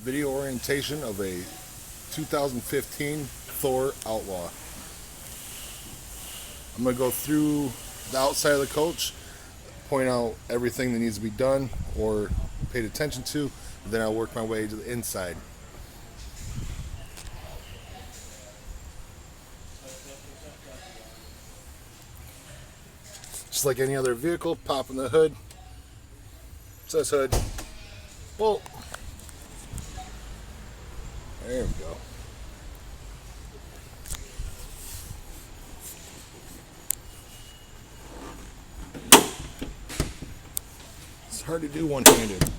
video orientation of a 2015 Thor Outlaw. I'm going to go through the outside of the coach, point out everything that needs to be done or paid attention to, and then I'll work my way to the inside. Just like any other vehicle, pop in the hood. It says hood. Bolt. There we go. It's hard to do one-handed.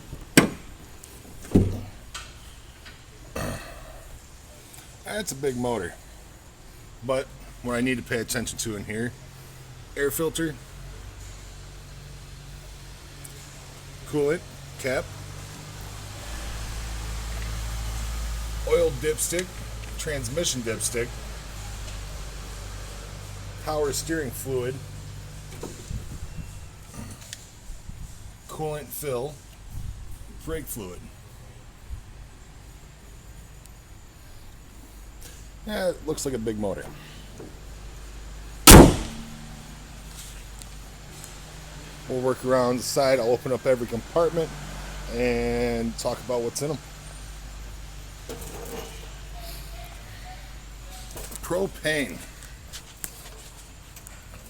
That's a big motor. But what I need to pay attention to in here, air filter, coolant cap, oil dipstick, transmission dipstick, power steering fluid, coolant fill, brake fluid. Yeah, it looks like a big motor. We'll work around the side. I'll open up every compartment and talk about what's in them. Propane.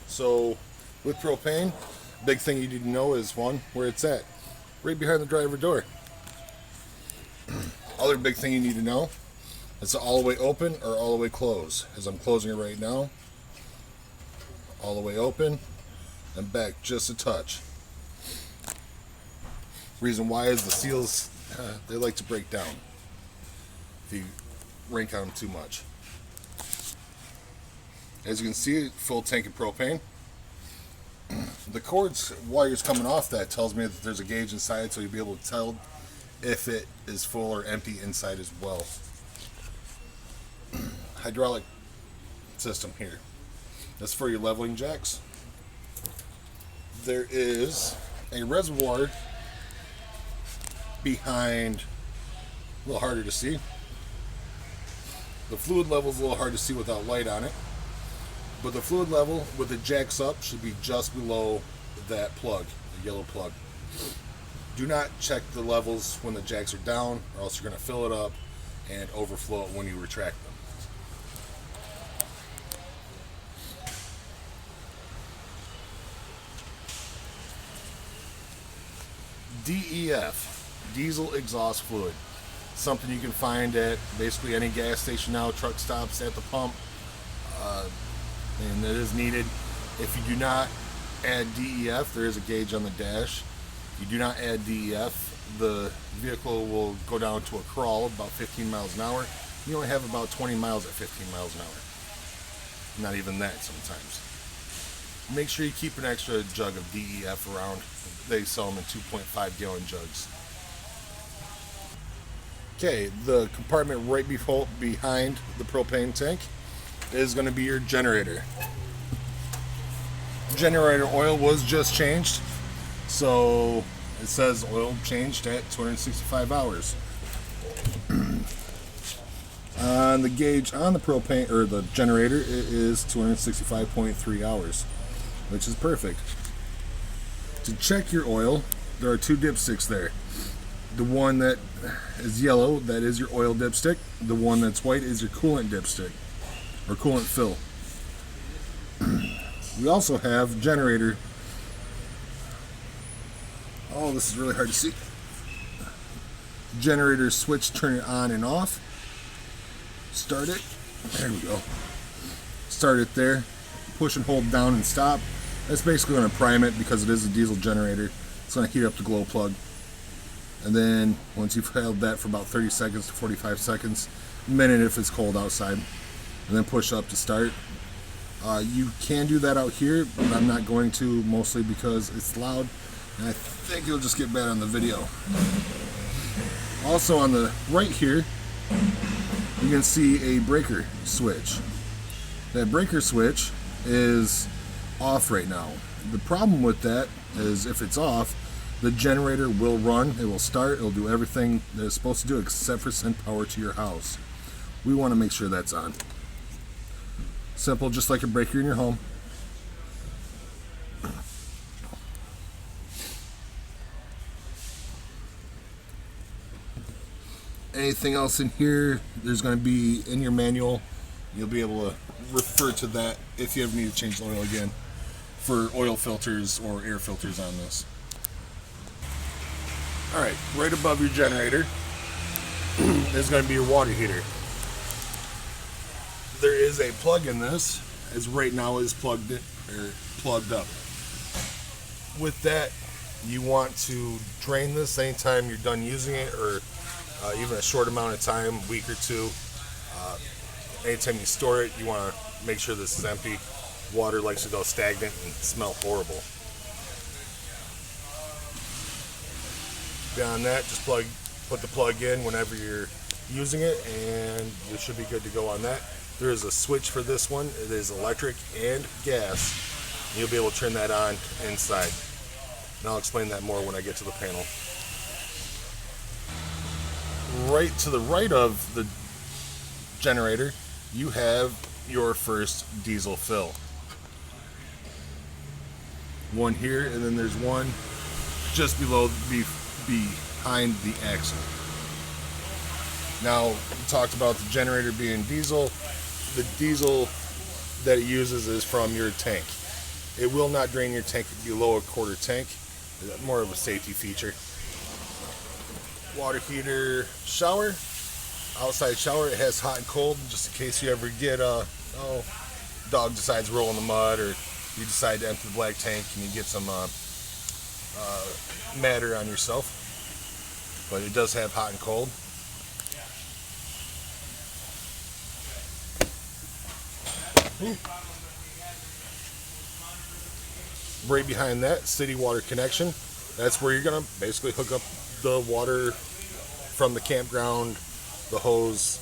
So with propane, big thing you need to know is, one, where it's at. Right behind the driver door. Other big thing you need to know, is it all the way open or all the way closed? As I'm closing it right now, all the way open and back just a touch. Reason why is the seals, they like to break down if you rank on them too much. As you can see, full tank of propane. The cords, wires coming off that tells me that there's a gauge inside, so you'll be able to tell if it is full or empty inside as well. Hydraulic system here. That's for your leveling jacks. There is a reservoir behind, a little harder to see. The fluid level is a little hard to see without light on it, but the fluid level with the jacks up should be just below that plug, the yellow plug. Do not check the levels when the jacks are down, or else you're going to fill it up and overflow it when you retract them. DEF, diesel exhaust fluid. Something you can find at basically any gas station now, truck stops, at the pump, and it is needed. If you do not add DEF, there is a gauge on the dash. If you do not add DEF, the vehicle will go down to a crawl about 15 miles an hour. You only have about 20 miles at 15 miles an hour. Not even that sometimes. Make sure you keep an extra jug of DEF around. They sell them in 2.5 gallon jugs. Okay, the compartment right behind the propane tank is going to be your generator. Generator oil was just changed, so it says oil changed at 265 hours. On the gauge on the propane or the generator, it is 265.3 hours, which is perfect. To check your oil, there are two dipsticks there. The one that is yellow, that is your oil dipstick. The one that's white is your coolant dipstick, or coolant fill. We also have generator. Oh, this is really hard to see. Generator switch, turn it on and off. Start it. There we go. Start it there. Push and hold down and stop. That's basically going to prime it because it is a diesel generator. It's going to heat up the glow plug. And then once you've held that for about 30 seconds to 45 seconds, a minute if it's cold outside, and then push up to start. You can do that out here, but I'm not going to, mostly because it's loud, and I think you'll just get bad on the video. Also on the right here, you can see a breaker switch. That breaker switch is off right now. The problem with that is if it's off, the generator will run, it will start, it will do everything that it's supposed to do except for send power to your house. We want to make sure that's on. Simple, just like a breaker in your home. Anything else in here, there's going to be in your manual. You'll be able to refer to that if you ever need to change the oil again for oil filters or air filters on this. Alright, right above your generator is going to be your water heater. There is a plug in this, as right now is plugged up. With that, you want to drain this anytime you're done using it, or even a short amount of time, week or two. Anytime you store it, you want to make sure this is empty. Water likes to go stagnant and smell horrible. Beyond that, just put the plug in whenever you're using it, and you should be good to go on that. There is a switch for this one. It is electric and gas. You'll be able to turn that on inside. And I'll explain that more when I get to the panel. Right to the right of the generator, you have your first diesel fill. One here, and then there's one just behind the axle. Now, we talked about the generator being diesel. The diesel that it uses is from your tank. It will not drain your tank below a quarter tank. It's more of a safety feature. Water heater shower. Outside shower, it has hot and cold, just in case you ever get dog decides to roll in the mud, or you decide to empty the black tank and you get some matter on yourself. But it does have hot and cold. Right behind that, city water connection. That's where you're gonna basically hook up the water from the campground, the hose.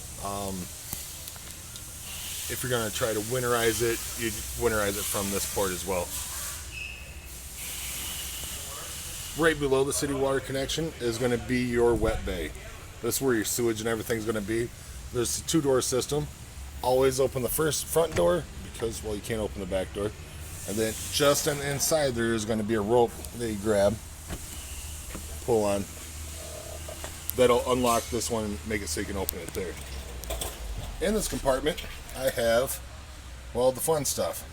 If you're gonna try to winterize it, you winterize it from this port as well. Right below the city water connection is going to be your wet bay. This is where your sewage and everything's going to be. There's a two-door system. Always open the front door because, well, you can't open the back door. And then just on the inside there is going to be a rope that you grab, pull on. That'll unlock this one and make it so you can open it there. In this compartment, I have, well, the fun stuff.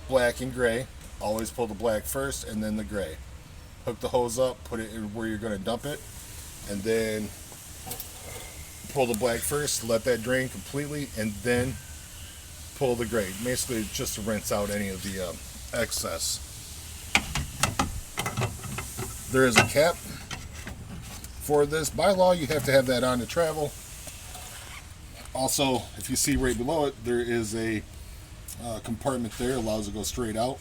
Black and gray. Always pull the black first and then the gray. Hook the hose up, put it in where you're going to dump it, and then pull the black first, let that drain completely, and then pull the gray. Basically just to rinse out any of the excess. There is a cap for this. By law, you have to have that on to travel. Also, if you see right below it, there is a compartment there, allows it to go straight out.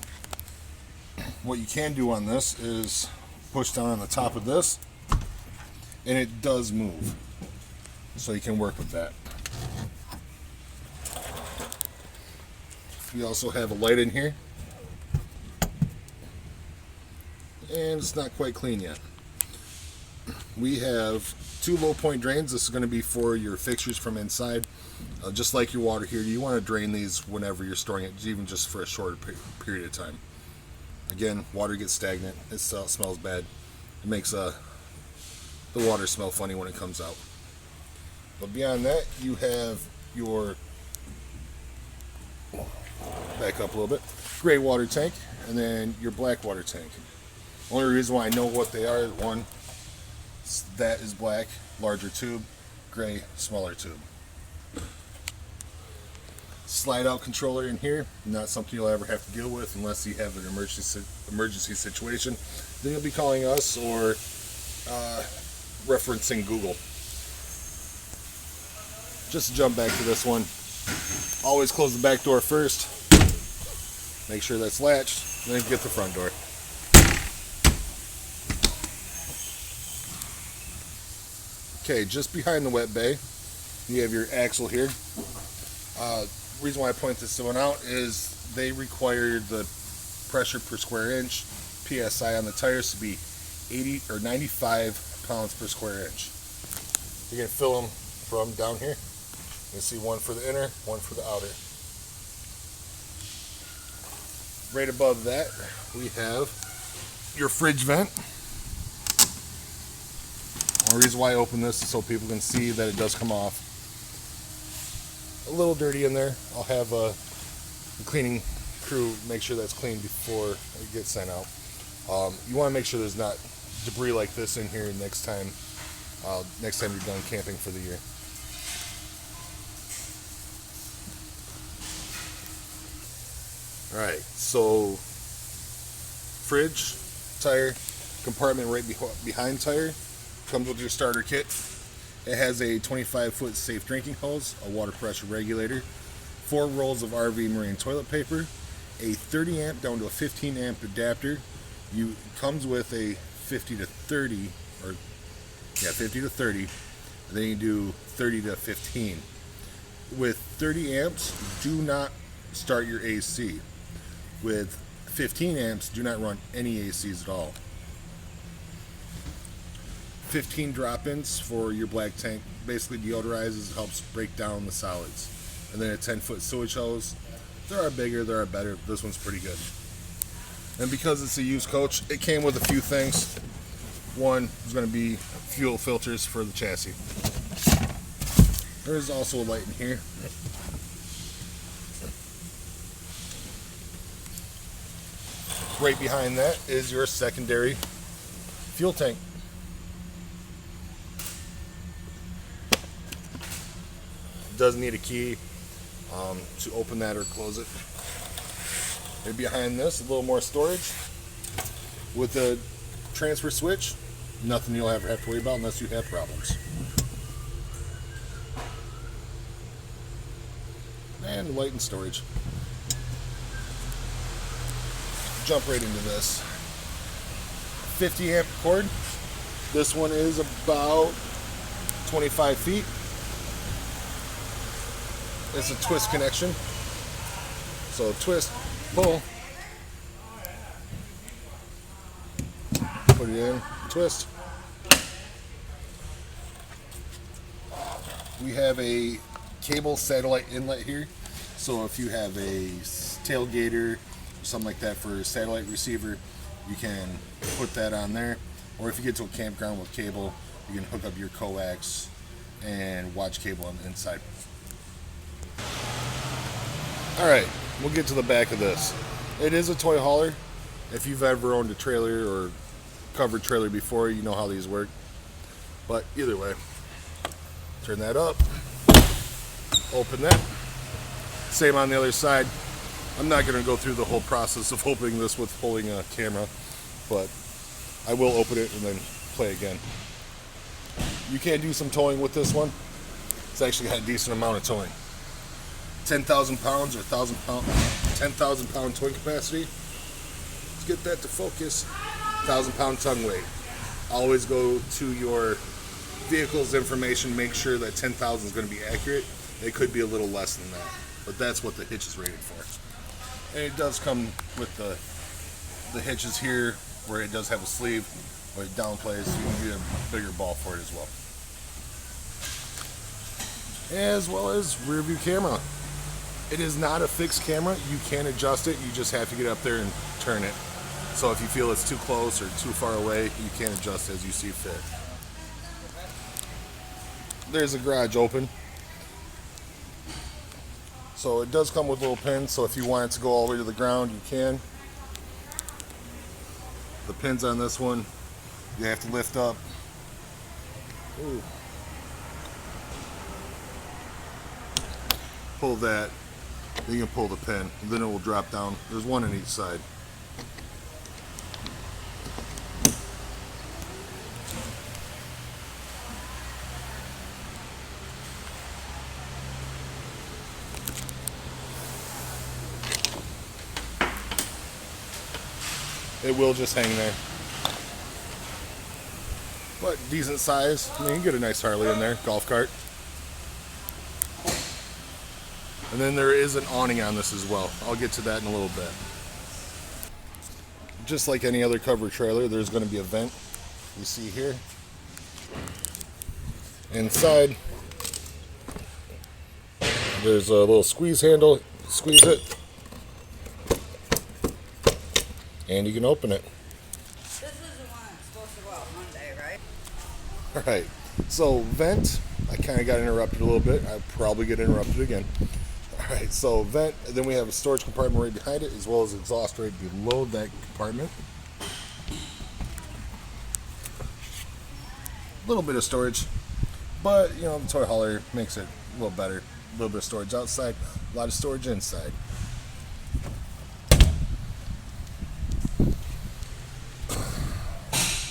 What you can do on this is push down on the top of this, and it does move, so you can work with that. We also have a light in here, and it's not quite clean yet. We have two low point drains. This is going to be for your fixtures from inside. Just like your water heater, you want to drain these whenever you're storing it, even just for a shorter period of time. Again, water gets stagnant, it smells bad. It makes the water smell funny when it comes out. But beyond that, you have your, back up a little bit, gray water tank, and then your black water tank. Only reason why I know what they are, one, that is black, larger tube, gray, smaller tube. Slide out controller in here, not something you'll ever have to deal with unless you have an emergency situation. Then you'll be calling us or referencing Google. Just to jump back to this one, always close the back door first, make sure that's latched, then get the front door. Okay, just behind the wet bay, you have your axle here. Reason why I point this one out is they require the pressure per square inch, PSI on the tires, to be 80 or 95 pounds per square inch. You're going to fill them from down here. You see one for the inner, one for the outer. Right above that, we have your fridge vent. The reason why I open this is so people can see that it does come off. A little dirty in there. I'll have the cleaning crew make sure that's clean before it gets sent out. You want to make sure there's not debris like this in here next time you're done camping for the year. Alright, so fridge, tire, compartment right behind tire, comes with your starter kit. It has a 25-foot safe drinking hose, a water pressure regulator, 4 rolls of RV marine toilet paper, a 30 amp down to a 15 amp adapter. Comes with a 50 to 30, or yeah, 50 to 30, and then you do 30 to 15. With 30 amps, do not start your AC. With 15 amps, do not run any ACs at all. 15 drop-ins for your black tank. Basically deodorizes, helps break down the solids. And then a 10-foot sewage hose. There are bigger, there are better. This one's pretty good. And because it's a used coach, it came with a few things. One is going to be fuel filters for the chassis. There's also a light in here. Right behind that is your secondary fuel tank. It does need a key to open that or close it. Right behind this, a little more storage with a transfer switch. Nothing you'll ever have to worry about unless you have problems. And light and storage. Jump right into this. 50 amp cord. This one is about 25 feet. It's a twist connection. So twist, pull, put it in, twist. We have a cable satellite inlet here. So if you have a tailgater or something like that for a satellite receiver, you can put that on there. Or if you get to a campground with cable, you can hook up your coax and watch cable on the inside. Alright, we'll get to the back of this. It is a toy hauler. If you've ever owned a trailer or covered trailer before, you know how these work. But either way, turn that up, open that. Same on the other side. I'm not going to go through the whole process of opening this with pulling a camera, but I will open it and then play again. You can do some towing with this one. It's actually got a decent amount of towing. 10,000 pounds or 10,000 pound towing capacity. Let's get that to focus. 1,000 pound tongue weight. Always go to your vehicle's information, make sure that 10,000 is going to be accurate. It could be a little less than that, but that's what the hitch is rated for. And it does come with the hitches here, where it does have a sleeve, where it downplays, so you can get a bigger ball for it as well. As well as rear view camera. It is not a fixed camera. You can adjust it. You just have to get up there and turn it. So if you feel it's too close or too far away, you can adjust as you see fit. There's the garage open. So it does come with little pins, so if you want it to go all the way to the ground, you can. The pins on this one, you have to lift up. Ooh. Pull that, then you can pull the pin, and then it will drop down. There's one on each side. It will just hang there. But decent size. I mean, you can get a nice Harley in there, golf cart. And then there is an awning on this as well. I'll get to that in a little bit. Just like any other covered trailer, there's going to be a vent you see here. Inside, there's a little squeeze handle. Squeeze it, and you can open it. This is the one that's supposed to go out Monday, right? Alright, so vent, I kind of got interrupted a little bit. I'll probably get interrupted again. Alright, so vent, and then we have a storage compartment right behind it, as well as exhaust right below that compartment. A little bit of storage, but you know, the toy hauler makes it a little better. A little bit of storage outside, a lot of storage inside.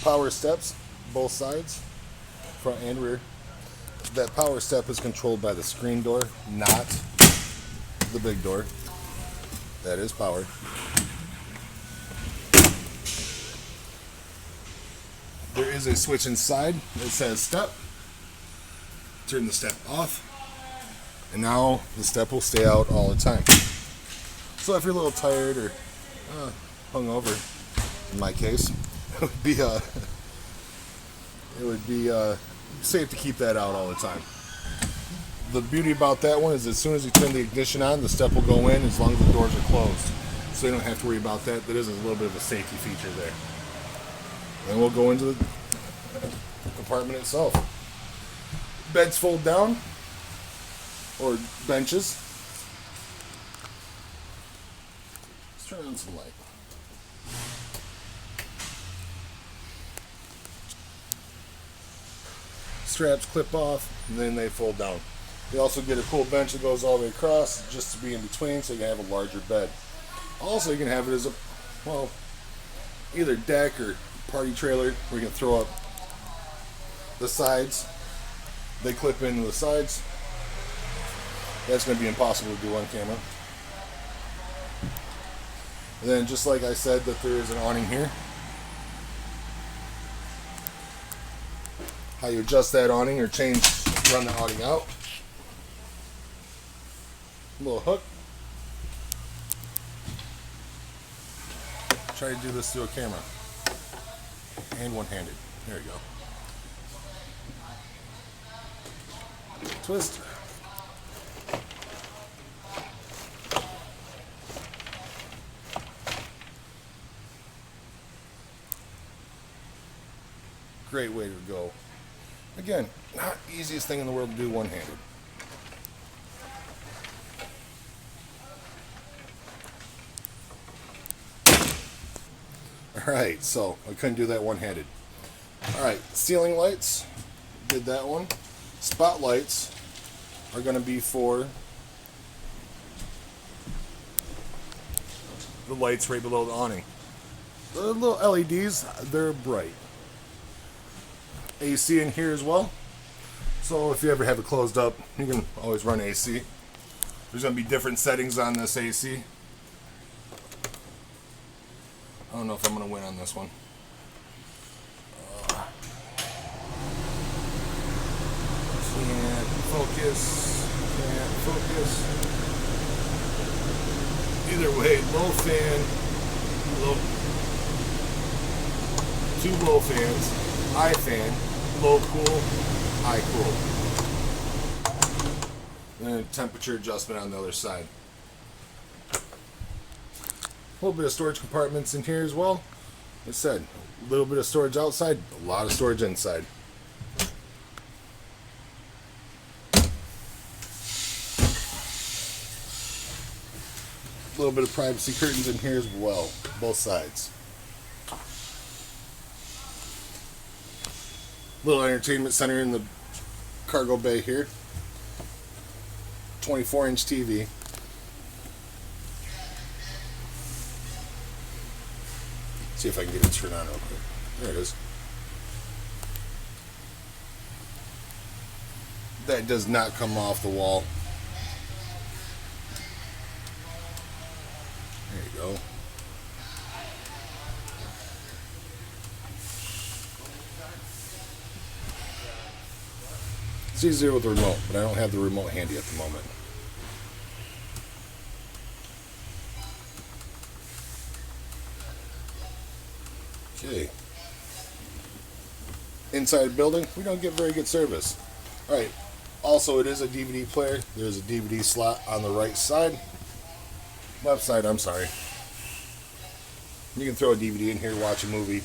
Power steps, both sides, front and rear. That power step is controlled by the screen door, not the big door. That is powered. There is a switch inside that says step. Turn the step off. And now the step will stay out all the time. So if you're a little tired or hungover, in my case, it would be safe to keep that out all the time. The beauty about that one is as soon as you turn the ignition on, the step will go in as long as the doors are closed. So you don't have to worry about that. That is a little bit of a safety feature there. Then we'll go into the compartment itself. Beds fold down, or benches. Let's turn on some light. Straps clip off, and then they fold down. You also get a cool bench that goes all the way across, just to be in between, so you can have a larger bed. Also, you can have it as a, well, either deck or party trailer, where you can throw up the sides. They clip into the sides. That's going to be impossible to do on camera. And then, just like I said, that there is an awning here. How you adjust that awning or run the awning out. A little hook. Try to do this through a camera. And one-handed. There you go. Twist. Great way to go. Again, not the easiest thing in the world to do one-handed. Alright, so I couldn't do that one-handed. Alright, ceiling lights, did that one. Spotlights are going to be for the lights right below the awning. The little LEDs, they're bright. AC in here as well. So if you ever have it closed up, you can always run AC. There's going to be different settings on this AC. I don't know if I'm going to win on this one. Can't focus. Can't focus. Either way, low fan. Two low fans. High fan. Low cool. High cool. And then temperature adjustment on the other side. A little bit of storage compartments in here as well. Like I said, a little bit of storage outside, a lot of storage inside. A little bit of privacy curtains in here as well, both sides. Little entertainment center in the cargo bay here. 24-inch TV. See if I can get it turned on real quick. There it is. That does not come off the wall. There you go. It's easier with the remote, but I don't have the remote handy at the moment. Okay. inside the building, we don't get very good service. Alright, also it is a DVD player. There's a DVD slot on the right side. Left side, I'm sorry. You can throw a DVD in here, watch a movie.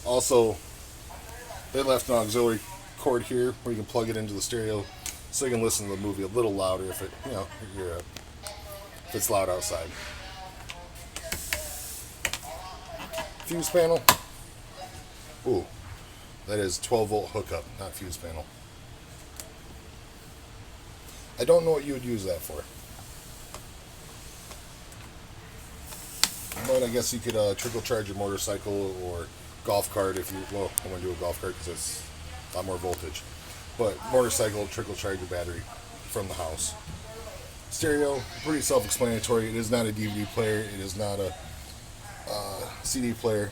Also, they left an auxiliary cord here where you can plug it into the stereo so you can listen to the movie a little louder if it, if it's loud outside. Fuse panel. Ooh, that is 12 volt hookup, not fuse panel. I don't know what you would use that for. But I guess you could trickle charge your motorcycle or golf cart if you, well, I want to do a golf cart because it's a lot more voltage. But motorcycle, trickle charge your battery from the house. Stereo, pretty self-explanatory. It is not a DVD player. It is not a CD player.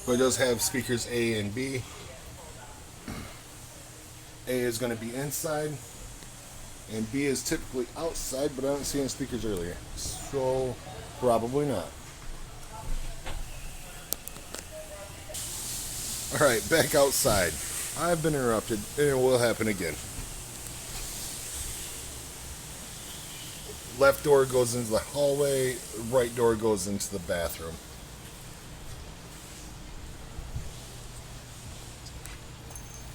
But it does have speakers A and B. A is going to be inside, and B is typically outside, but I don't see any speakers earlier. So, probably not. Alright, back outside. I've been interrupted, and it will happen again. Left door goes into the hallway, right door goes into the bathroom.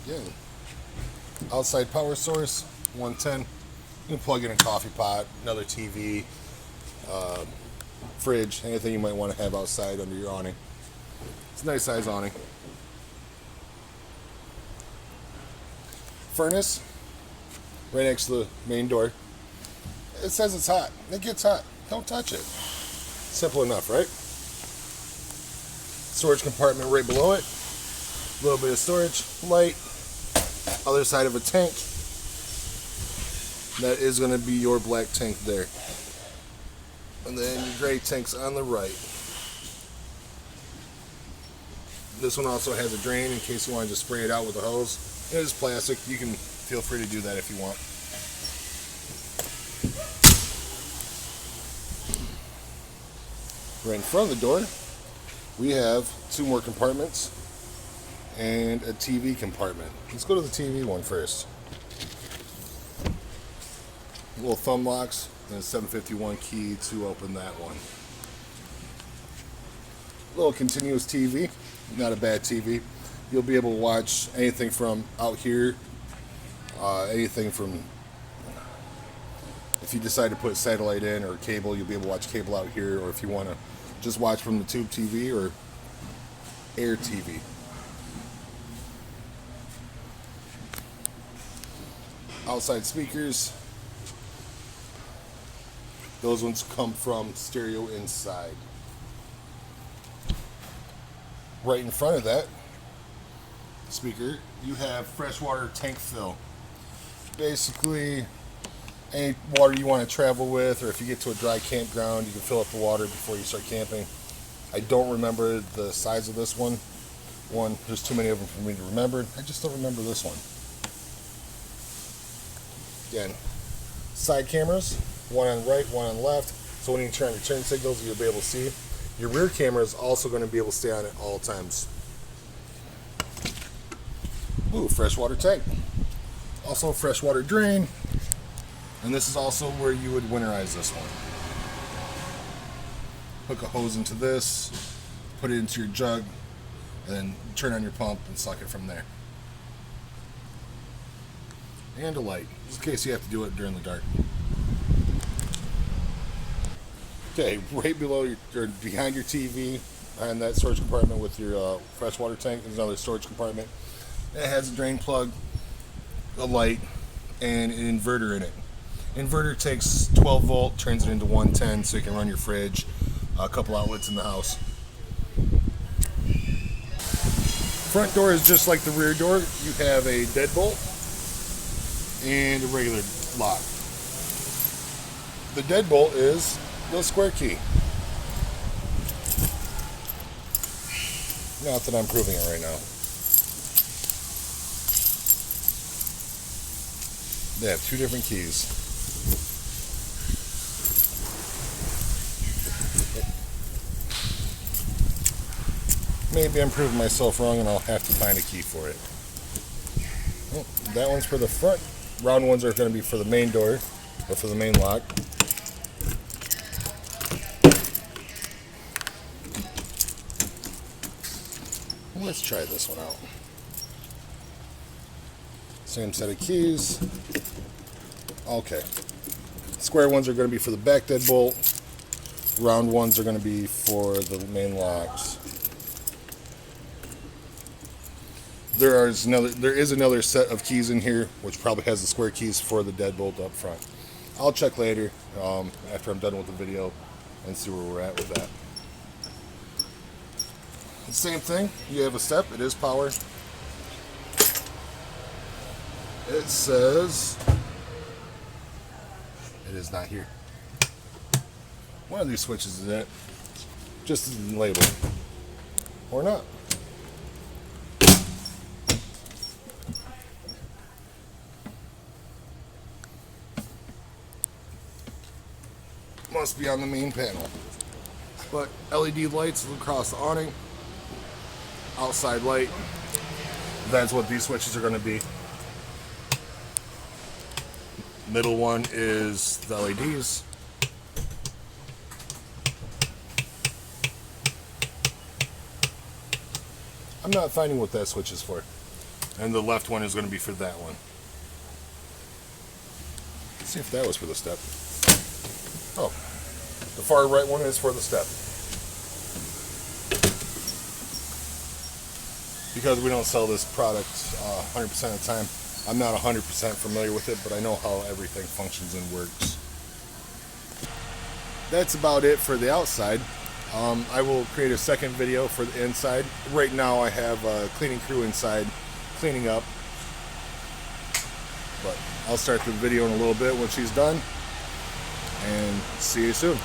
Again, outside power source, 110. You can plug in a coffee pot, another TV, fridge, anything you might want to have outside under your awning. It's a nice size awning. Furnace, right next to the main door. It says it's hot. It gets hot. Don't touch it. Simple enough, right? Storage compartment right below it. A little bit of storage, light. Other side of a tank. That is going to be your black tank there. And then your gray tank's on the right. This one also has a drain in case you want to just spray it out with a hose. It is plastic. You can feel free to do that if you want. Right in front of the door, we have two more compartments and a TV compartment. Let's go to the TV one first. Little thumb locks and a 751 key to open that one. Little continuous TV, not a bad TV. You'll be able to watch anything from out here, anything from, if you decide to put satellite in or cable, you'll be able to watch cable out here, or if you want to just watch from the tube TV or air TV. Outside speakers, those ones come from stereo inside. Right in front of that speaker, you have freshwater tank fill. Basically, any water you want to travel with, or if you get to a dry campground, you can fill up the water before you start camping. I don't remember the size of this one. There's too many of them for me to remember. I just don't remember this one. Again, side cameras, one on the right, one on the left. So when you turn on your turn signals, you'll be able to see. Your rear camera is also going to be able to stay on at all times. Ooh, freshwater tank. Also a freshwater drain. And this is also where you would winterize this one. Hook a hose into this, put it into your jug, and then turn on your pump and suck it from there. And a light, just in case you have to do it during the dark. Okay, right below or behind your TV, and that storage compartment with your freshwater tank, there's another storage compartment. It has a drain plug, a light, and an inverter in it. Inverter takes 12 volt, turns it into 110, so you can run your fridge, a couple outlets in the house. Front door is just like the rear door. You have a deadbolt and a regular lock. The deadbolt is the square key. Not that I'm proving it right now. They have two different keys. Maybe I'm proving myself wrong and I'll have to find a key for it. Oh, that one's for the front. Round ones are going to be for the main door, or for the main lock. Let's try this one out. Same set of keys. Okay. Square ones are going to be for the back deadbolt. Round ones are going to be for the main locks. There is another set of keys in here, which probably has the square keys for the deadbolt up front. I'll check later after I'm done with the video and see where we're at with that. The same thing, you have a step, it is power. It says, it is not here. One of these switches is it, just isn't labeled, or not. Must be on the main panel. But LED lights across the awning, outside light, that's what these switches are going to be. Middle one is the LEDs. I'm not finding what that switch is for. And the left one is going to be for that one. Let's see if that was for the step. Oh, the far right one is for the step. Because we don't sell this product 100% of the time, I'm not 100% familiar with it, but I know how everything functions and works. That's about it for the outside. I will create a second video for the inside. Right now I have a cleaning crew inside cleaning up. But I'll start the video in a little bit when she's done. And see you soon.